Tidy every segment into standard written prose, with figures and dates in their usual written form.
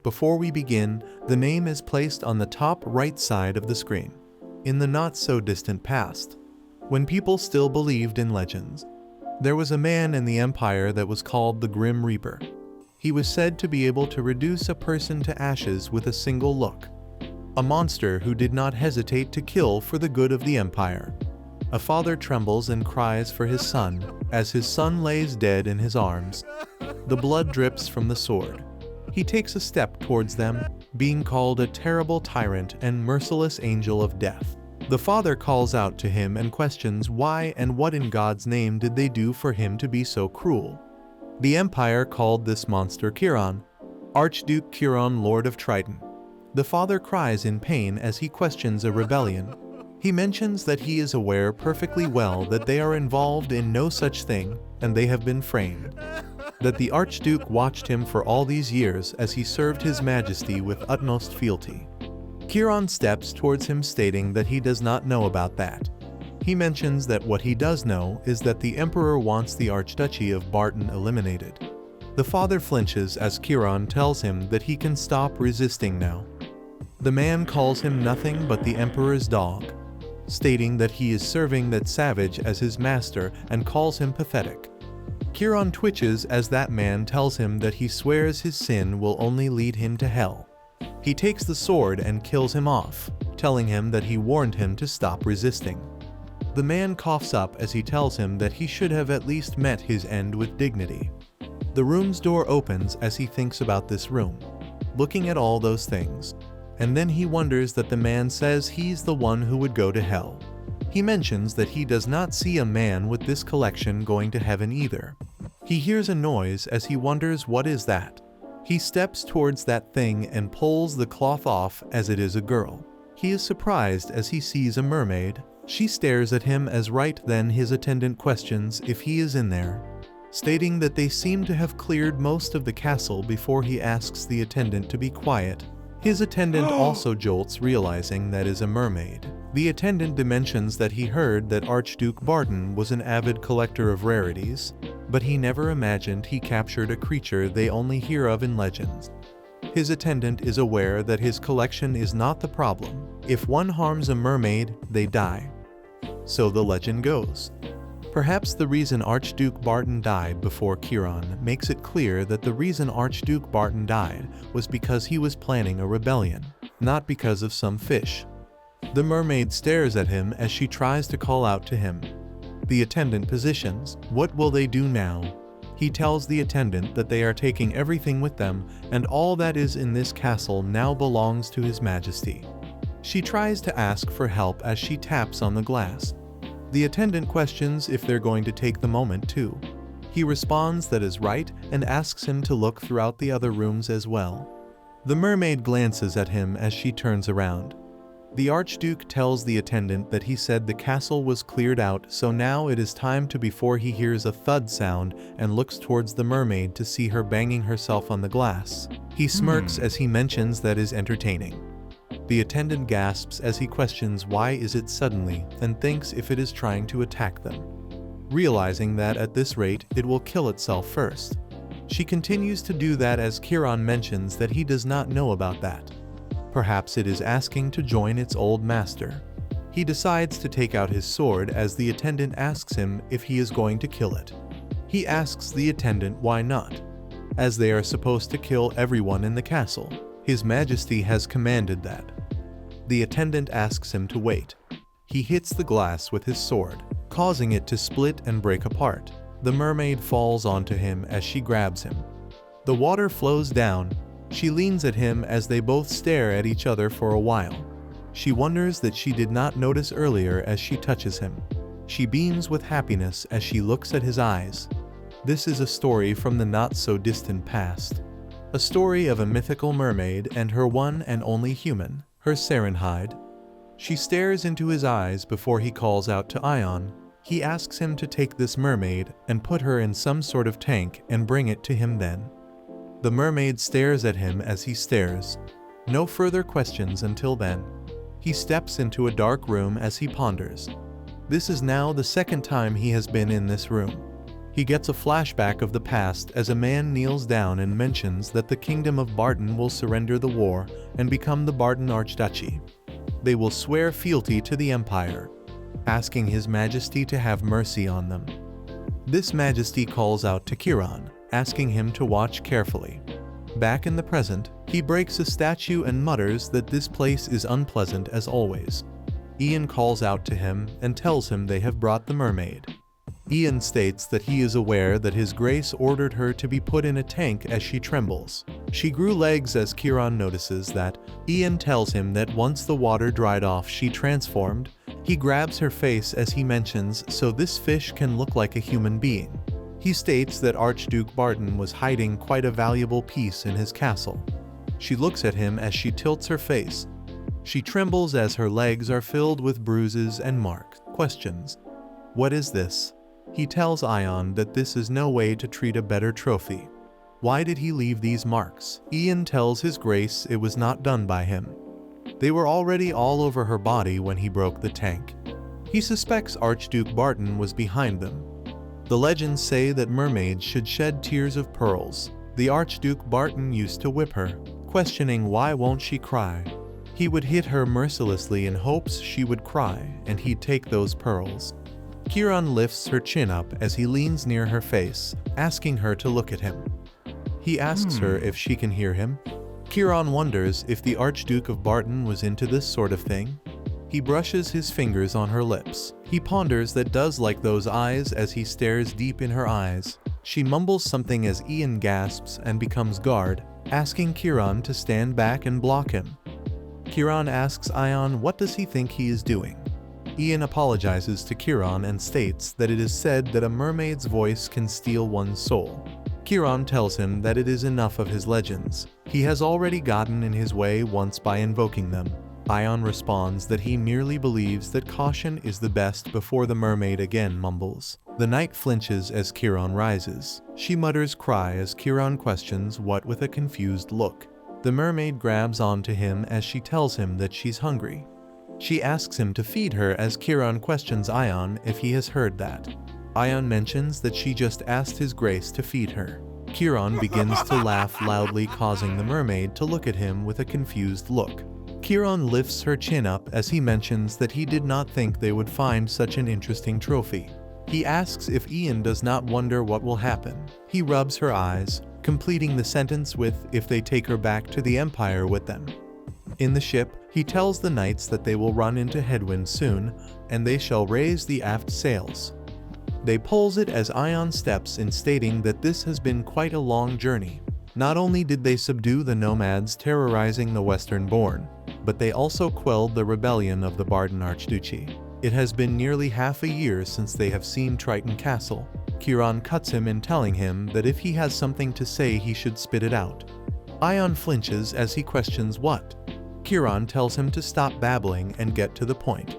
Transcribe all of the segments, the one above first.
Before we begin, the name is placed on the top right side of the screen. In the not-so-distant past, when people still believed in legends, there was a man in the Empire that was called the Grim Reaper. He was said to be able to reduce a person to ashes with a single look. A monster who did not hesitate to kill for the good of the Empire. A father trembles and cries for his son, as his son lays dead in his arms. The blood drips from the sword. He takes a step towards them, being called a terrible tyrant and merciless angel of death. The father calls out to him and questions why and what in God's name did they do for him to be so cruel. The Empire called this monster Kiran, Archduke Kiran, Lord of Triton. The father cries in pain as he questions a rebellion. He mentions that he is aware perfectly well that they are involved in no such thing, and they have been framed. That the Archduke watched him for all these years as he served his majesty with utmost fealty. Kiran steps towards him stating that he does not know about that. He mentions that what he does know is that the Emperor wants the Archduchy of Barton eliminated. The father flinches as Kiran tells him that he can stop resisting now. The man calls him nothing but the Emperor's dog, stating that he is serving that savage as his master and calls him pathetic. Kiran twitches as that man tells him that he swears his sin will only lead him to hell. He takes the sword and kills him off, telling him that he warned him to stop resisting. The man coughs up as he tells him that he should have at least met his end with dignity. The room's door opens as he thinks about this room, looking at all those things, and then he wonders that the man says he's the one who would go to hell. He mentions that he does not see a man with this collection going to heaven either. He hears a noise as he wonders what is that. He steps towards that thing and pulls the cloth off as it is a girl. He is surprised as he sees a mermaid. She stares at him as right then his attendant questions if he is in there, stating that they seem to have cleared most of the castle before he asks the attendant to be quiet. His attendant also jolts, realizing that is a mermaid. The attendant mentions that he heard that Archduke Barton was an avid collector of rarities, but he never imagined he captured a creature they only hear of in legends. His attendant is aware that his collection is not the problem. If one harms a mermaid, they die. So the legend goes. Perhaps the reason Archduke Barton died before Kiran makes it clear that the reason Archduke Barton died was because he was planning a rebellion, not because of some fish. The mermaid stares at him as she tries to call out to him. The attendant positions. What will they do now? He tells the attendant that they are taking everything with them and all that is in this castle now belongs to His Majesty. She tries to ask for help as she taps on the glass. The attendant questions if they're going to take the moment too. He responds that is right and asks him to look throughout the other rooms as well. The mermaid glances at him as she turns around. The Archduke tells the attendant that he said the castle was cleared out, so now it is time to before he hears a thud sound and looks towards the mermaid to see her banging herself on the glass. He smirks as he mentions that is entertaining. The attendant gasps as he questions why is it suddenly and thinks if it is trying to attack them, realizing that at this rate it will kill itself first. She continues to do that as Kiran mentions that he does not know about that. Perhaps it is asking to join its old master. He decides to take out his sword as the attendant asks him if he is going to kill it. He asks the attendant why not, as they are supposed to kill everyone in the castle. His Majesty has commanded that. The attendant asks him to wait. He hits the glass with his sword, causing it to split and break apart. The mermaid falls onto him as she grabs him. The water flows down. She leans at him as they both stare at each other for a while. She wonders that she did not notice earlier as she touches him. She beams with happiness as she looks at his eyes. This is a story from the not-so-distant past. A story of a mythical mermaid and her one and only human, her Serenhide. She stares into his eyes before he calls out to Ion. He asks him to take this mermaid and put her in some sort of tank and bring it to him then. The mermaid stares at him as he stares. No further questions until then. He steps into a dark room as he ponders. This is now the second time he has been in this room. He gets a flashback of the past as a man kneels down and mentions that the kingdom of Barton will surrender the war and become the Barton Archduchy. They will swear fealty to the Empire, asking His Majesty to have mercy on them. This Majesty calls out to Kiran, asking him to watch carefully. Back in the present, he breaks a statue and mutters that this place is unpleasant as always. Ian calls out to him and tells him they have brought the mermaid. Ian states that he is aware that His Grace ordered her to be put in a tank as she trembles. She grew legs as Kiran notices that. Ian tells him that once the water dried off she transformed. He grabs her face as he mentions so this fish can look like a human being. He states that Archduke Barton was hiding quite a valuable piece in his castle. She looks at him as she tilts her face. She trembles as her legs are filled with bruises and marks. Questions. What is this? He tells Ion that this is no way to treat a better trophy. Why did he leave these marks? Ian tells His Grace it was not done by him. They were already all over her body when he broke the tank. He suspects Archduke Barton was behind them. The legends say that mermaids should shed tears of pearls. The Archduke Barton used to whip her, questioning why won't she cry. He would hit her mercilessly in hopes she would cry and he'd take those pearls. Kiran lifts her chin up as he leans near her face, asking her to look at him. He asks her if she can hear him. Kiran wonders if the Archduke of Barton was into this sort of thing. He brushes his fingers on her lips. He ponders that does like those eyes as he stares deep in her eyes. She mumbles something as Ian gasps and becomes guard, asking Kiran to stand back and block him. Kiran asks Ion what does he think he is doing. Ian apologizes to Kiran and states that it is said that a mermaid's voice can steal one's soul. Kiran tells him that it is enough of his legends. He has already gotten in his way once by invoking them. Ion responds that he merely believes that caution is the best before the mermaid again mumbles. The knight flinches as Kiran rises. She mutters cry as Kiran questions what with a confused look. The mermaid grabs onto him as she tells him that she's hungry. She asks him to feed her as Kiran questions Ion if he has heard that. Ion mentions that she just asked His Grace to feed her. Kiran begins to laugh loudly, causing the mermaid to look at him with a confused look. Kiran lifts her chin up as he mentions that he did not think they would find such an interesting trophy. He asks if Ian does not wonder what will happen. He rubs her eyes, completing the sentence with if they take her back to the Empire with them. In the ship, he tells the knights that they will run into headwind soon, and they shall raise the aft sails. They pulls it as Ion steps in, stating that this has been quite a long journey. Not only did they subdue the nomads terrorizing the Western Bourne, but they also quelled the rebellion of the Barton Archduchy. It has been nearly half a year since they have seen Triton Castle. Kiran cuts him in, telling him that if he has something to say he should spit it out. Ion flinches as he questions what. Kiran tells him to stop babbling and get to the point.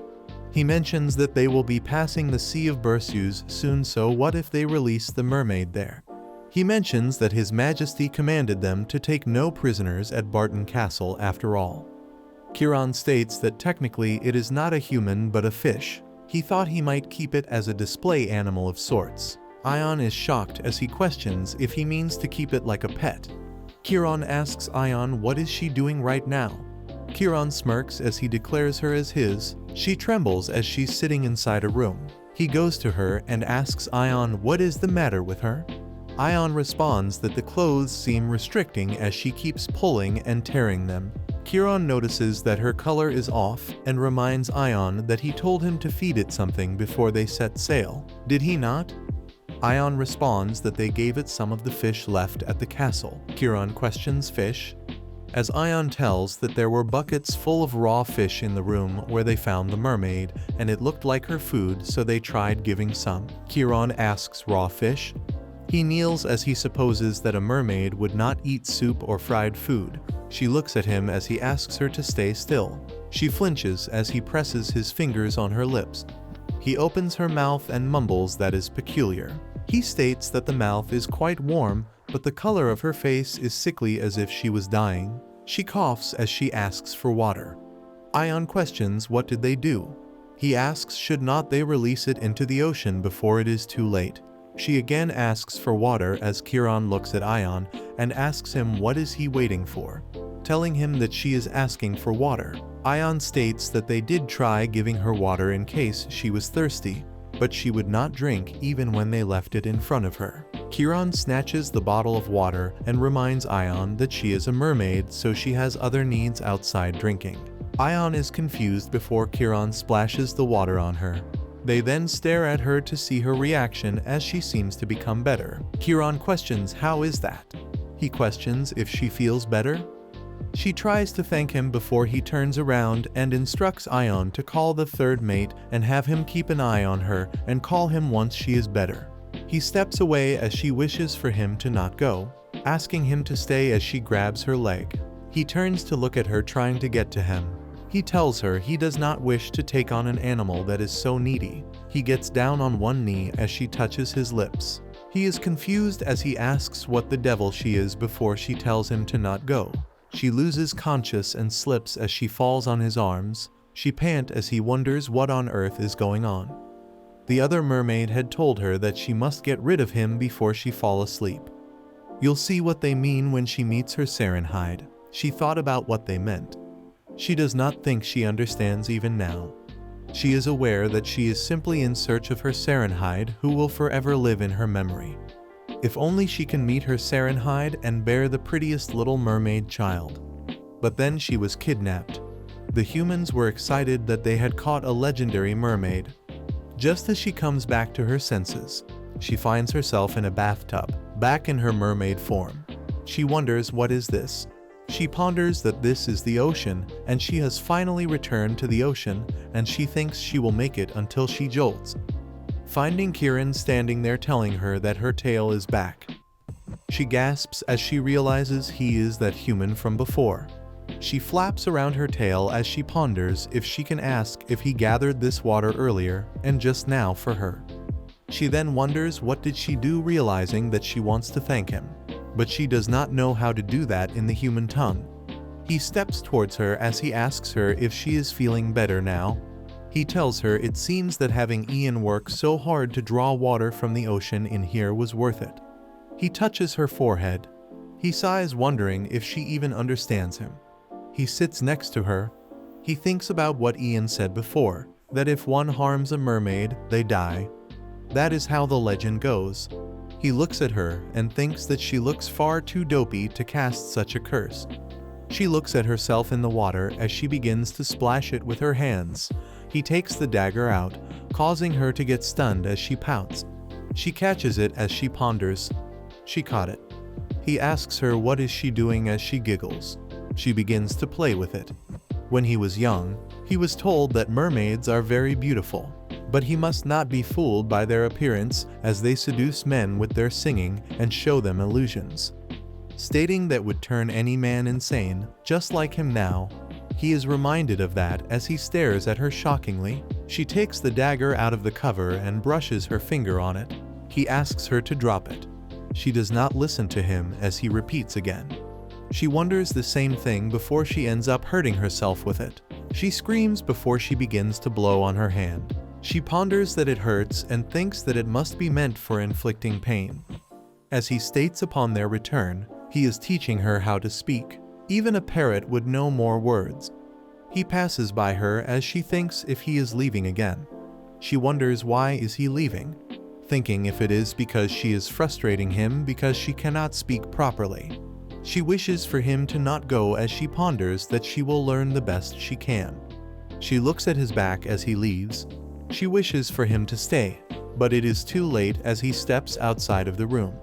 He mentions that they will be passing the Sea of Berceuse soon, so what if they release the mermaid there? He mentions that His Majesty commanded them to take no prisoners at Barton Castle after all. Kiran states that technically it is not a human but a fish. He thought he might keep it as a display animal of sorts. Ion is shocked as he questions if he means to keep it like a pet. Kiran asks Ion what is she doing right now. Kiran smirks as he declares her as his. She trembles as she's sitting inside a room. He goes to her and asks Ion what is the matter with her. Ion responds that the clothes seem restricting as she keeps pulling and tearing them. Kiran notices that her color is off and reminds Ion that he told him to feed it something before they set sail. Did he not? Ion responds that they gave it some of the fish left at the castle. Kiran questions fish, as Ion tells that there were buckets full of raw fish in the room where they found the mermaid, and it looked like her food, so they tried giving some. Kiran asks raw fish. He kneels as he supposes that a mermaid would not eat soup or fried food. She looks at him as he asks her to stay still. She flinches as he presses his fingers on her lips. He opens her mouth and mumbles that is peculiar. He states that the mouth is quite warm, but the color of her face is sickly as if she was dying. She coughs as she asks for water. Ion questions what did they do. He asks should not they release it into the ocean before it is too late. She again asks for water as Kiran looks at Ion and asks him what is he waiting for, telling him that she is asking for water. Ion states that they did try giving her water in case she was thirsty, but she would not drink even when they left it in front of her. Kiran snatches the bottle of water and reminds Ion that she is a mermaid, so she has other needs outside drinking. Ion is confused before Kiran splashes the water on her. They then stare at her to see her reaction as she seems to become better. Kiran questions how is that? He questions if she feels better. She tries to thank him before he turns around and instructs Ion to call the third mate and have him keep an eye on her and call him once she is better. He steps away as she wishes for him to not go, asking him to stay as she grabs her leg. He turns to look at her trying to get to him. He tells her he does not wish to take on an animal that is so needy. He gets down on one knee as she touches his lips. He is confused as he asks what the devil she is before she tells him to not go. She loses conscious and slips as she falls on his arms. She pants as he wonders what on earth is going on. The other mermaid had told her that she must get rid of him before she fall asleep. You'll see what they mean when she meets her Serenhide. She thought about what they meant. She does not think she understands even now. She is aware that she is simply in search of her Serenhide, who will forever live in her memory. If only she can meet her Serenhide and bear the prettiest little mermaid child. But then she was kidnapped. The humans were excited that they had caught a legendary mermaid. Just as she comes back to her senses, she finds herself in a bathtub, back in her mermaid form. She wonders what is this? She ponders that this is the ocean, and she has finally returned to the ocean, and she thinks she will make it until she jolts, finding Kiran standing there telling her that her tail is back. She gasps as she realizes he is that human from before. She flaps around her tail as she ponders if she can ask if he gathered this water earlier and just now for her. She then wonders what did she do, realizing that she wants to thank him, but she does not know how to do that in the human tongue. He steps towards her as he asks her if she is feeling better now. He tells her it seems that having Ian work so hard to draw water from the ocean in here was worth it. He touches her forehead. He sighs, wondering if she even understands him. He sits next to her. He thinks about what Ian said before, that if one harms a mermaid, they die. That is how the legend goes. He looks at her and thinks that she looks far too dopey to cast such a curse. She looks at herself in the water as she begins to splash it with her hands. He takes the dagger out, causing her to get stunned as she pouts. She catches it as she ponders. She caught it. He asks her what is she doing as she giggles. She begins to play with it. When he was young, he was told that mermaids are very beautiful, but he must not be fooled by their appearance as they seduce men with their singing and show them illusions, stating that would turn any man insane, just like him now. He is reminded of that as he stares at her shockingly. She takes the dagger out of the cover and brushes her finger on it. He asks her to drop it. She does not listen to him as he repeats again. She wonders the same thing before she ends up hurting herself with it. She screams before she begins to blow on her hand. She ponders that it hurts and thinks that it must be meant for inflicting pain. As he states upon their return, he is teaching her how to speak. Even a parrot would know more words. He passes by her as she thinks if he is leaving again. She wonders why is he leaving, thinking if it is because she is frustrating him because she cannot speak properly. She wishes for him to not go as she ponders that she will learn the best she can. She looks at his back as he leaves. She wishes for him to stay, but it is too late as he steps outside of the room.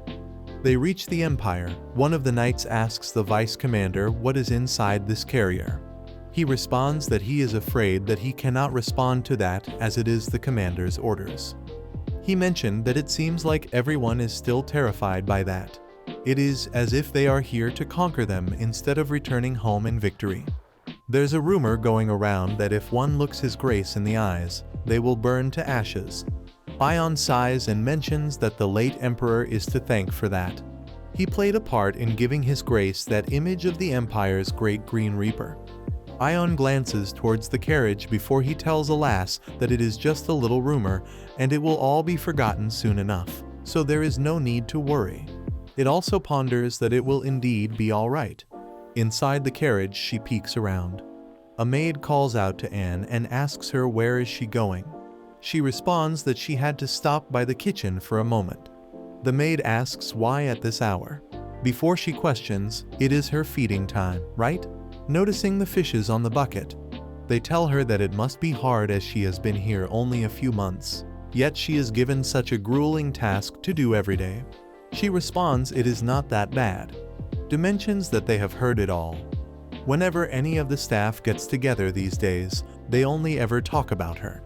They reach the Empire. One of the knights asks the vice commander what is inside this carrier. He responds that he is afraid that he cannot respond to that as it is the commander's orders. He mentioned that it seems like everyone is still terrified by that. It is as if they are here to conquer them instead of returning home in victory. There's a rumor going around that if one looks his grace in the eyes, they will burn to ashes. Ion sighs and mentions that the late emperor is to thank for that. He played a part in giving his grace that image of the Empire's great Green Reaper. Ion glances towards the carriage before he tells Alas that it is just a little rumor and it will all be forgotten soon enough. so there is no need to worry. It also ponders that it will indeed be all right. Inside the carriage, she peeks around. A maid calls out to Anne and asks her where is she going. She responds that she had to stop by the kitchen for a moment. The maid asks why at this hour. Before she questions, it is her feeding time, right? Noticing the fishes on the bucket, they tell her that it must be hard as she has been here only a few months, yet she is given such a grueling task to do every day. She responds it is not that bad. Mentions that they have heard it all. Whenever any of the staff gets together these days, they only ever talk about her.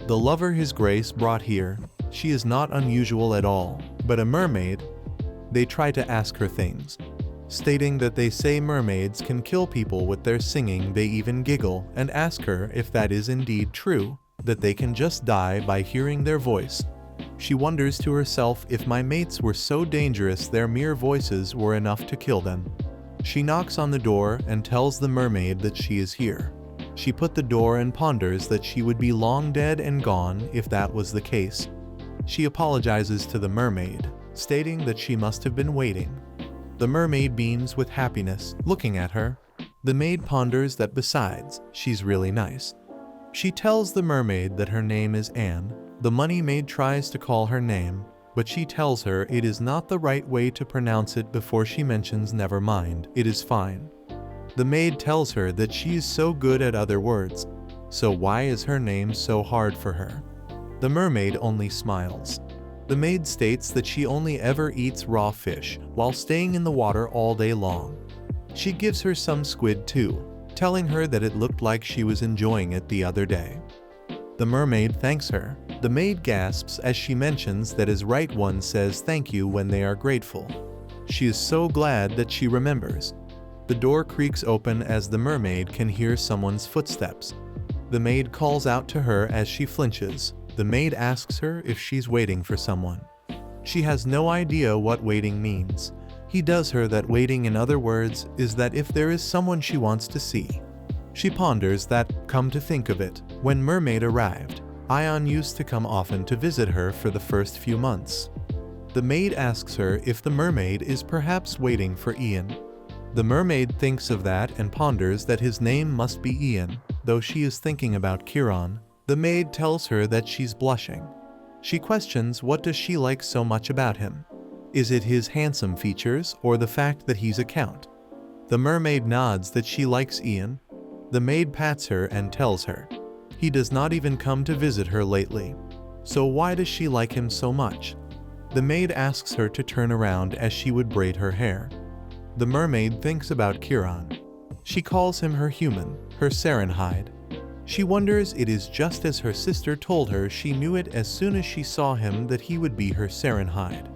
The lover His Grace brought here, she is not unusual at all, but a mermaid. They try to ask her things, stating that they say mermaids can kill people with their singing. They even giggle and ask her if that is indeed true, that they can just die by hearing their voice. She wonders to herself if my mates were so dangerous their mere voices were enough to kill them. She knocks on the door and tells the mermaid that she is here. She put the door and ponders that she would be long dead and gone if that was the case. She apologizes to the mermaid, stating that she must have been waiting. The mermaid beams with happiness, looking at her. The maid ponders that besides, she's really nice. She tells the mermaid that her name is Anne. The money maid tries to call her name, but she tells her it is not the right way to pronounce it before she mentions never mind, it is fine. The maid tells her that she is so good at other words, so why is her name so hard for her? The mermaid only smiles. The maid states that she only ever eats raw fish while staying in the water all day long. She gives her some squid too, telling her that it looked like she was enjoying it the other day. The mermaid thanks her. The maid gasps as she mentions that as right one says thank you when they are grateful. She is so glad that she remembers. The door creaks open as the mermaid can hear someone's footsteps. The maid calls out to her as she flinches. The maid asks her if she's waiting for someone. She has no idea what waiting means. He does her that waiting, in other words, is that if there is someone she wants to see. She ponders that, come to think of it, when mermaid arrived, Ion used to come often to visit her for the first few months. The maid asks her if the mermaid is perhaps waiting for Ian. The mermaid thinks of that and ponders that his name must be Ian, though she is thinking about Kiran. The maid tells her that she's blushing. She questions what does she like so much about him. Is it his handsome features or the fact that he's a count? The mermaid nods that she likes Ian. The maid pats her and tells her he does not even come to visit her lately. So why does she like him so much? The maid asks her to turn around as she would braid her hair. The mermaid thinks about Kiran. She calls him her human, her Serenhide. She wonders it is just as her sister told her she knew it as soon as she saw him that he would be her Serenhide.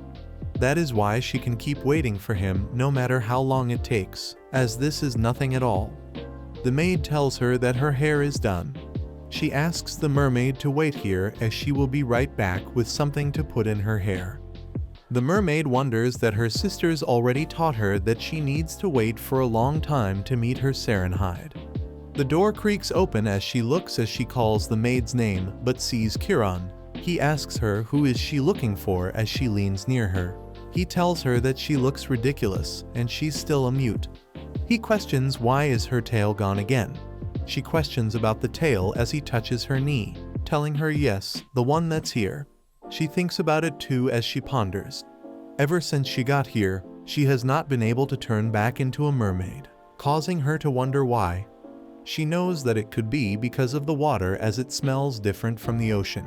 That is why she can keep waiting for him no matter how long it takes, as this is nothing at all. The maid tells her that her hair is done. She asks the mermaid to wait here as she will be right back with something to put in her hair. The mermaid wonders that her sisters already taught her that she needs to wait for a long time to meet her Serenhide. The door creaks open as she looks as she calls the maid's name but sees Kiran. He asks her who is she looking for as she leans near her. He tells her that she looks ridiculous and she's still a mute. He questions why is her tail gone again. She questions about the tail as he touches her knee, telling her yes, the one that's here. She thinks about it too as she ponders. Ever since she got here, she has not been able to turn back into a mermaid, causing her to wonder why. She knows that it could be because of the water as it smells different from the ocean.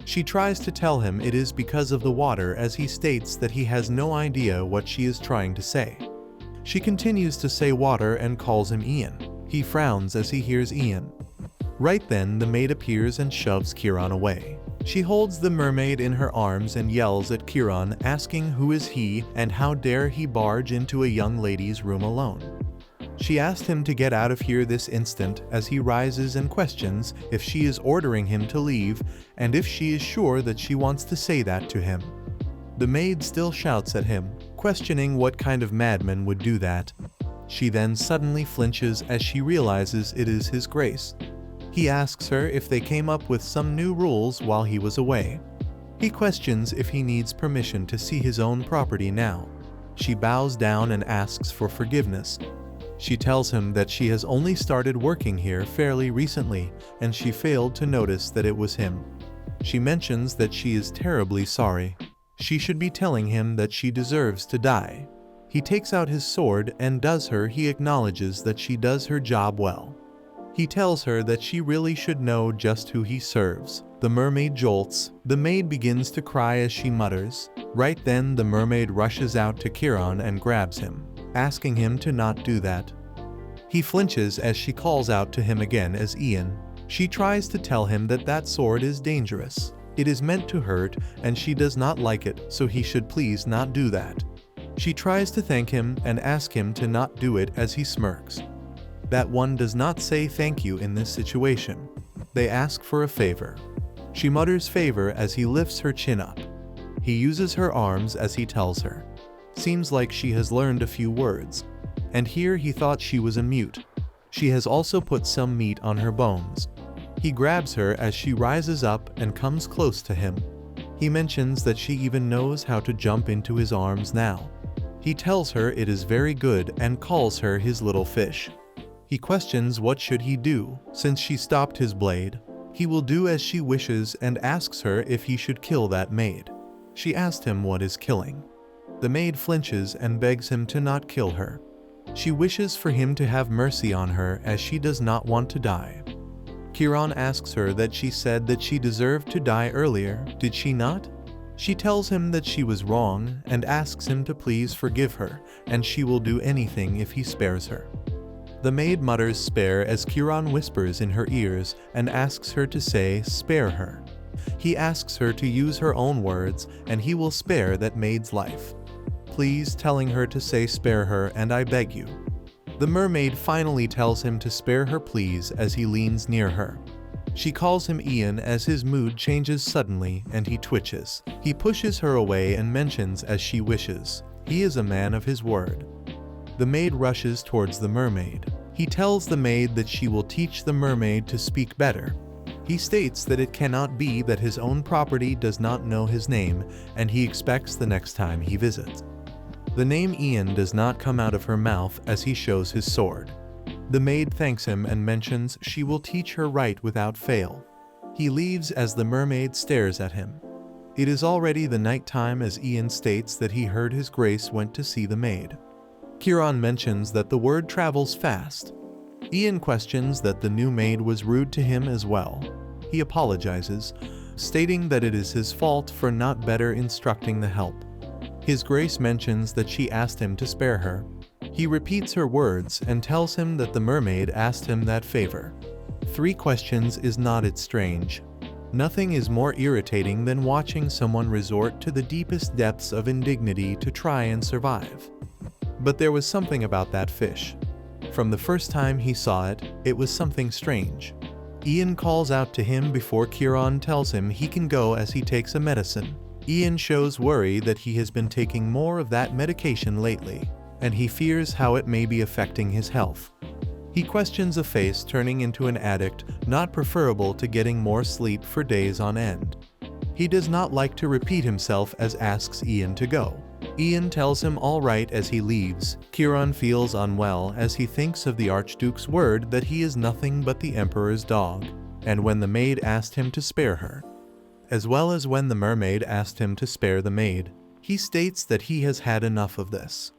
She tries to tell him it is because of the water as he states that he has no idea what she is trying to say. She continues to say water and calls him Ian. He frowns as he hears Ian. Right then the maid appears and shoves Kiran away. She holds the mermaid in her arms and yells at Kiran asking who is he and how dare he barge into a young lady's room alone. She asked him to get out of here this instant as he rises and questions if she is ordering him to leave and if she is sure that she wants to say that to him. The maid still shouts at him, questioning what kind of madman would do that. She then suddenly flinches as she realizes it is his grace. He asks her if they came up with some new rules while he was away. He questions if he needs permission to see his own property now. She bows down and asks for forgiveness. She tells him that she has only started working here fairly recently, and she failed to notice that it was him. She mentions that she is terribly sorry. She should be telling him that she deserves to die. He takes out his sword and he acknowledges that she does her job well. He tells her that she really should know just who he serves. The mermaid jolts. The maid begins to cry as she mutters. Right then the mermaid rushes out to Kiran and grabs him, asking him to not do that. He flinches as she calls out to him again as Ian. She tries to tell him that that sword is dangerous. It is meant to hurt and she does not like it, so he should please not do that. She tries to thank him and ask him to not do it as he smirks. That one does not say thank you in this situation. They ask for a favor. She mutters favor as he lifts her chin up. He uses her arms as he tells her. Seems like she has learned a few words. And here he thought she was a mute. She has also put some meat on her bones. He grabs her as she rises up and comes close to him. He mentions that she even knows how to jump into his arms now. He tells her it is very good and calls her his little fish. He questions what should he do, since she stopped his blade. He will do as she wishes and asks her if he should kill that maid. She asked him what is killing. The maid flinches and begs him to not kill her. She wishes for him to have mercy on her as she does not want to die. Kiran asks her that she said that she deserved to die earlier, did she not? She tells him that she was wrong and asks him to please forgive her, and she will do anything if he spares her. The maid mutters spare as Kiran whispers in her ears and asks her to say spare her. He asks her to use her own words and he will spare that maid's life. Please, telling her to say spare her and I beg you. The mermaid finally tells him to spare her please as he leans near her. She calls him Ian as his mood changes suddenly and he twitches. He pushes her away and mentions as she wishes. He is a man of his word. The maid rushes towards the mermaid. He tells the maid that she will teach the mermaid to speak better. He states that it cannot be that his own property does not know his name and he expects the next time he visits. The name Ian does not come out of her mouth as he shows his sword. The maid thanks him and mentions she will teach her right without fail. He leaves as the mermaid stares at him. It is already the night time as Ian states that he heard his grace went to see the maid. Kiran mentions that the word travels fast. Ian questions that the new maid was rude to him as well. He apologizes, stating that it is his fault for not better instructing the help. His grace mentions that she asked him to spare her. He repeats her words and tells him that the mermaid asked him that favor. 3 questions is not it strange. Nothing is more irritating than watching someone resort to the deepest depths of indignity to try and survive. But there was something about that fish. From the first time he saw it, it was something strange. Ian calls out to him before Kiran tells him he can go as he takes a medicine. Ian shows worry that he has been taking more of that medication lately, and he fears how it may be affecting his health. He questions a face turning into an addict not preferable to getting more sleep for days on end. He does not like to repeat himself as asks Ian to go. Ian tells him all right as he leaves. Kiran feels unwell as he thinks of the Archduke's word that he is nothing but the Emperor's dog, and when the maid asked him to spare her, as well as when the mermaid asked him to spare the maid. He states that he has had enough of this.